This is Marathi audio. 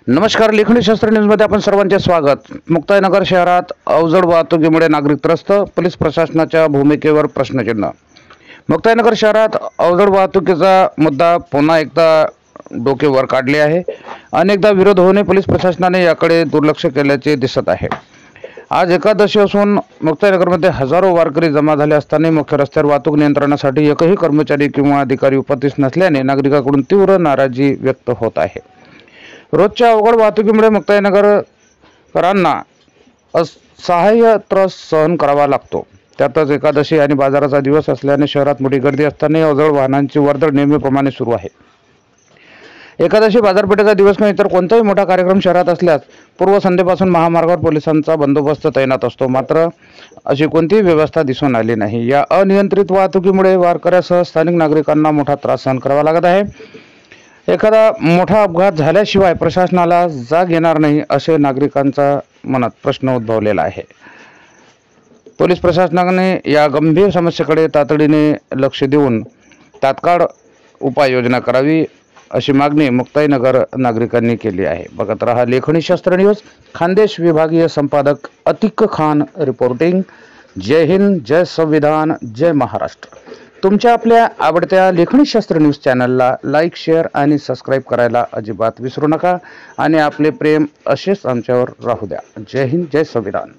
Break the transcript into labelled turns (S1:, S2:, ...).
S1: नमस्कार. लेखणी शास्त्र न्यूजमध्ये आपण सर्वांचे स्वागत. मुक्ताईनगर शहरात अवजड वाहतुकीमुळे नागरिक त्रस्त, पोलीस प्रशासनाच्या भूमिकेवर प्रश्नचिन्ह. मुक्ताईनगर शहरात अवजड वाहतुकीचा मुद्दा पुन्हा एकदा डोके वर काढले आहे. अनेकदा विरोध होऊन पोलीस प्रशासनाने याकडे दुर्लक्ष केल्याचे दिसत आहे. आज एकादशी असून मुक्ताईनगरमध्ये हजारो वारकरी जमा झाले असताना मुख्य रस्त्यावर वाहतूक नियंत्रणासाठी एकही कर्मचारी किंवा अधिकारी उपस्थित नसल्याने नागरिकांकडून तीव्र नाराजी व्यक्त होत आहे. रोजच्या अवघड वाहतुकीमुळे मुक्ताईनगरकरांना असहाय्य त्रास सहन करावा लागतो. त्यातच एकादशी आणि बाजाराचा दिवस असल्याने शहरात मोठी गर्दी असताना अवजड वाहनांची वर्दळ नेहमीप्रमाणे सुरू आहे. एकादशी बाजारपेठेचा दिवस किंवा इतर कोणताही मोठा कार्यक्रम शहरात असल्यास पूर्वसंध्येपासून महामार्गावर पोलिसांचा बंदोबस्त तैनात असतो. मात्र अशी कोणतीही व्यवस्था दिसून आली नाही. या अनियंत्रित वाहतुकीमुळे वारकऱ्यासह स्थानिक नागरिकांना मोठा त्रास सहन करावा लागत आहे. एखादा मोठा अपघात झाल्याशिवाय प्रशासनाला जाग येणार नाही असे नागरिकांच्या मनात प्रश्न उद्भवलेला आहे. पोलीस प्रशासनाने या गंभीर समस्येकडे तातडीने लक्ष देऊन तात्काळ उपाययोजना करावी अशी मागणी मुक्ताईनगर नागरिकांनी केली आहे. बघत रहा लेखणी शास्त्र न्यूज. खानदेश विभागीय संपादक अतिक खान रिपोर्टिंग. जय हिंद, जय संविधान, जय महाराष्ट्र. तुमच्या आपल्या आवडत्या लेखणी शास्त्र न्यूज चॅनलला लाईक, शेअर आणि सबस्क्राईब करायला अजिबात विसरू नका आणि आपले प्रेम असेच आमच्यावर राहू द्या. जय हिंद, जय संविधान.